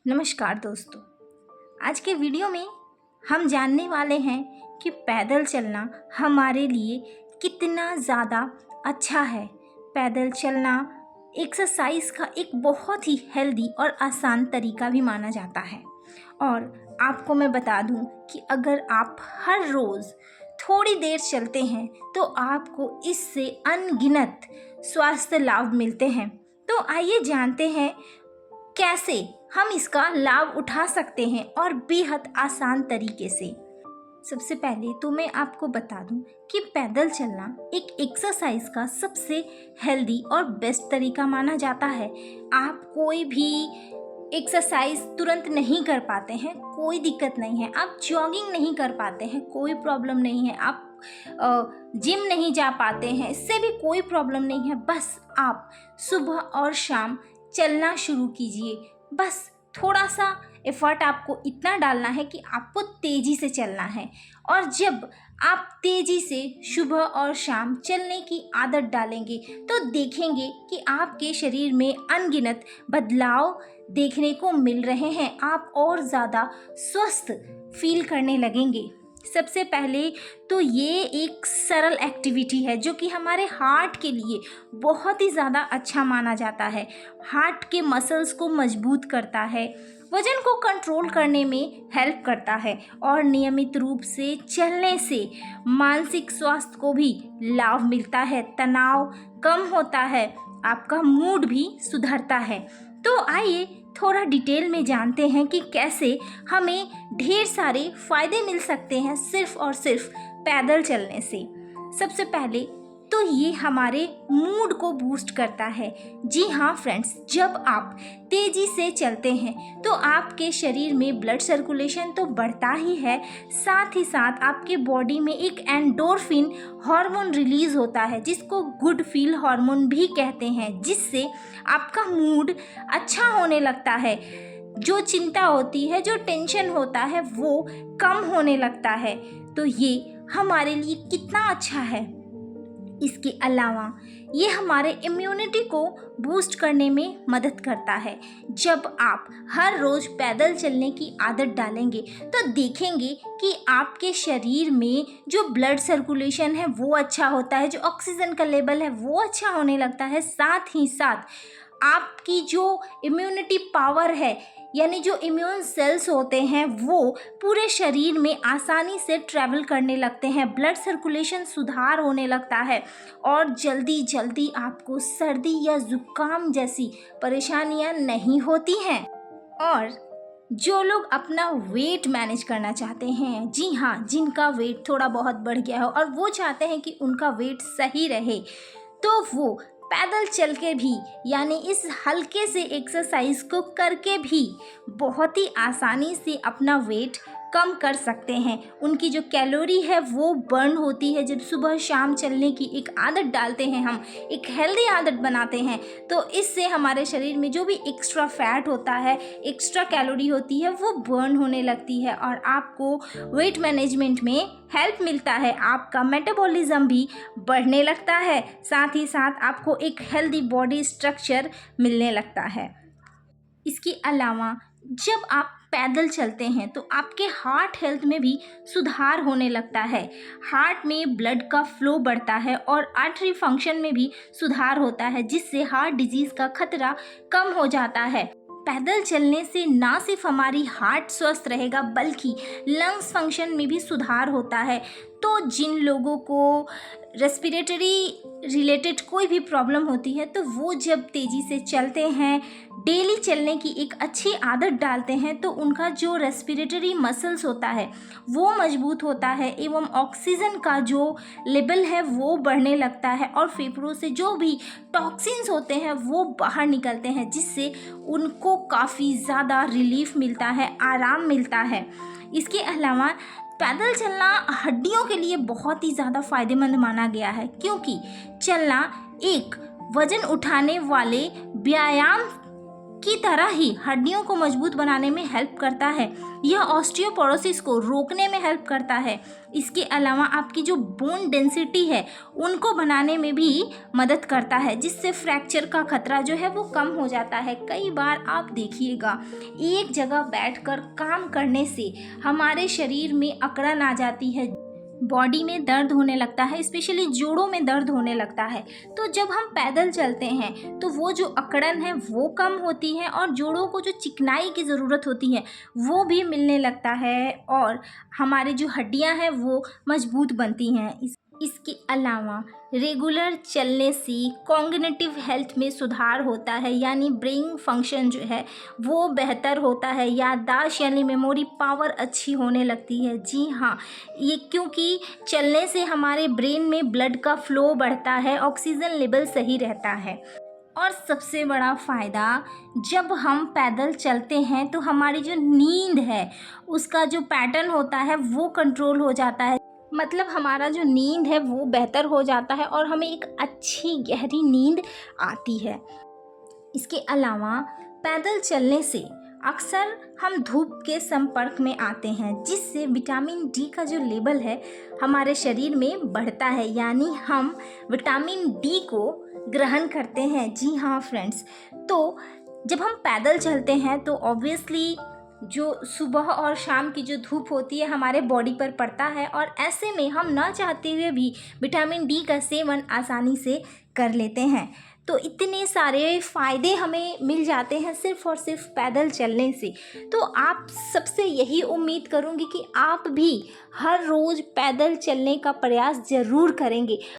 नमस्कार दोस्तों। आज के वीडियो में हम जानने वाले हैं कि पैदल चलना हमारे लिए कितना ज़्यादा अच्छा है। पैदल चलना एक्सरसाइज का एक बहुत ही हेल्दी और आसान तरीका भी माना जाता है। और आपको मैं बता दूं कि अगर आप हर रोज़ थोड़ी देर चलते हैं तो आपको इससे अनगिनत स्वास्थ्य लाभ मिलते हैं। तो आइए जानते हैं कैसे हम इसका लाभ उठा सकते हैं और बेहद आसान तरीके से। सबसे पहले तो मैं आपको बता दूं कि पैदल चलना एक एक्सरसाइज का सबसे हेल्दी और बेस्ट तरीका माना जाता है। आप कोई भी एक्सरसाइज तुरंत नहीं कर पाते हैं, कोई दिक्कत नहीं है। आप जॉगिंग नहीं कर पाते हैं, कोई प्रॉब्लम नहीं है। आप जिम नहीं जा पाते हैं, इससे भी कोई प्रॉब्लम नहीं है। बस आप सुबह और शाम चलना शुरू कीजिए। बस थोड़ा सा एफर्ट आपको इतना डालना है कि आपको तेज़ी से चलना है। और जब आप तेज़ी से सुबह और शाम चलने की आदत डालेंगे तो देखेंगे कि आपके शरीर में अनगिनत बदलाव देखने को मिल रहे हैं। आप और ज़्यादा स्वस्थ फील करने लगेंगे। सबसे पहले तो ये एक सरल एक्टिविटी है जो कि हमारे हार्ट के लिए बहुत ही ज़्यादा अच्छा माना जाता है। हार्ट के मसल्स को मजबूत करता है, वज़न को कंट्रोल करने में हेल्प करता है और नियमित रूप से चलने से मानसिक स्वास्थ्य को भी लाभ मिलता है। तनाव कम होता है, आपका मूड भी सुधरता है। तो आइए थोड़ा डिटेल में जानते हैं कि कैसे हमें ढेर सारे फ़ायदे मिल सकते हैं सिर्फ़ और सिर्फ पैदल चलने से। सबसे पहले तो ये हमारे मूड को बूस्ट करता है। जी हाँ फ्रेंड्स, जब आप तेज़ी से चलते हैं तो आपके शरीर में ब्लड सर्कुलेशन तो बढ़ता ही है, साथ ही साथ आपके बॉडी में एक एंडोर्फिन हार्मोन रिलीज़ होता है जिसको गुड फील हार्मोन भी कहते हैं, जिससे आपका मूड अच्छा होने लगता है। जो चिंता होती है, जो टेंशन होता है, वो कम होने लगता है। तो ये हमारे लिए कितना अच्छा है। इसके अलावा ये हमारे इम्यूनिटी को बूस्ट करने में मदद करता है। जब आप हर रोज़ पैदल चलने की आदत डालेंगे तो देखेंगे कि आपके शरीर में जो ब्लड सर्कुलेशन है वो अच्छा होता है, जो ऑक्सीजन का लेवल है वो अच्छा होने लगता है। साथ ही साथ आपकी जो इम्यूनिटी पावर है, यानी जो इम्यून सेल्स होते हैं, वो पूरे शरीर में आसानी से ट्रैवल करने लगते हैं। ब्लड सर्कुलेशन सुधार होने लगता है और जल्दी जल्दी आपको सर्दी या ज़ुकाम जैसी परेशानियां नहीं होती हैं। और जो लोग अपना वेट मैनेज करना चाहते हैं, जी हाँ, जिनका वेट थोड़ा बहुत बढ़ गया हो और वो चाहते हैं कि उनका वेट सही रहे, तो वो पैदल चल के भी, यानी इस हल्के से एक्सरसाइज को करके भी बहुत ही आसानी से अपना वेट कम कर सकते हैं। उनकी जो कैलोरी है वो बर्न होती है। जब सुबह शाम चलने की एक आदत डालते हैं, हम एक हेल्दी आदत बनाते हैं, तो इससे हमारे शरीर में जो भी एक्स्ट्रा फैट होता है, एक्स्ट्रा कैलोरी होती है, वो बर्न होने लगती है और आपको वेट मैनेजमेंट में हेल्प मिलता है। आपका मेटाबॉलिज्म भी बढ़ने लगता है, साथ ही साथ आपको एक हेल्दी बॉडी स्ट्रक्चर मिलने लगता है। इसके अलावा जब आप पैदल चलते हैं तो आपके हार्ट हेल्थ में भी सुधार होने लगता है। हार्ट में ब्लड का फ्लो बढ़ता है और आर्टरी फंक्शन में भी सुधार होता है, जिससे हार्ट डिजीज़ का खतरा कम हो जाता है। पैदल चलने से ना सिर्फ हमारी हार्ट स्वस्थ रहेगा बल्कि लंग्स फंक्शन में भी सुधार होता है। तो जिन लोगों को रेस्पिरेटरी रिलेटेड कोई भी प्रॉब्लम होती है तो वो जब तेज़ी से चलते हैं, डेली चलने की एक अच्छी आदत डालते हैं, तो उनका जो रेस्पिरेटरी मसल्स होता है वो मजबूत होता है एवं ऑक्सीजन का जो लेवल है वो बढ़ने लगता है और फेफड़ों से जो भी टॉक्सिन्स होते हैं वो बाहर निकलते हैं, जिससे उनको काफ़ी ज़्यादा रिलीफ मिलता है, आराम मिलता है। इसके अलावा पैदल चलना हड्डियों के लिए बहुत ही ज़्यादा फ़ायदेमंद माना गया है, क्योंकि चलना एक वज़न उठाने वाले व्यायाम की तरह ही हड्डियों को मजबूत बनाने में हेल्प करता है। यह ऑस्टियोपोरोसिस को रोकने में हेल्प करता है। इसके अलावा आपकी जो बोन डेंसिटी है उनको बनाने में भी मदद करता है, जिससे फ्रैक्चर का खतरा जो है वो कम हो जाता है। कई बार आप देखिएगा एक जगह बैठकर काम करने से हमारे शरीर में अकड़न आ जाती है, बॉडी में दर्द होने लगता है, स्पेशली जोड़ों में दर्द होने लगता है। तो जब हम पैदल चलते हैं तो वो जो अकड़न है वो कम होती है और जोड़ों को जो चिकनाई की ज़रूरत होती है वो भी मिलने लगता है और हमारी जो हड्डियां हैं वो मजबूत बनती हैं। इसके अलावा रेगुलर चलने से कॉग्निटिव हेल्थ में सुधार होता है, यानी ब्रेन फंक्शन जो है वो बेहतर होता है। याददाश्त यानी मेमोरी पावर अच्छी होने लगती है। जी हाँ, ये क्योंकि चलने से हमारे ब्रेन में ब्लड का फ्लो बढ़ता है, ऑक्सीजन लेवल सही रहता है। और सबसे बड़ा फ़ायदा, जब हम पैदल चलते हैं तो हमारी जो नींद है उसका जो पैटर्न होता है वो कंट्रोल हो जाता है। मतलब हमारा जो नींद है वो बेहतर हो जाता है और हमें एक अच्छी गहरी नींद आती है। इसके अलावा पैदल चलने से अक्सर हम धूप के संपर्क में आते हैं, जिससे विटामिन डी का जो लेवल है हमारे शरीर में बढ़ता है, यानी हम विटामिन डी को ग्रहण करते हैं। जी हाँ फ्रेंड्स, तो जब हम पैदल चलते हैं तो ऑब्वियसली जो सुबह और शाम की जो धूप होती है हमारे बॉडी पर पड़ता है और ऐसे में हम ना चाहते हुए भी विटामिन डी का सेवन आसानी से कर लेते हैं। तो इतने सारे फ़ायदे हमें मिल जाते हैं सिर्फ़ और सिर्फ पैदल चलने से। तो आप सबसे यही उम्मीद करूँगी कि आप भी हर रोज़ पैदल चलने का प्रयास ज़रूर करेंगे।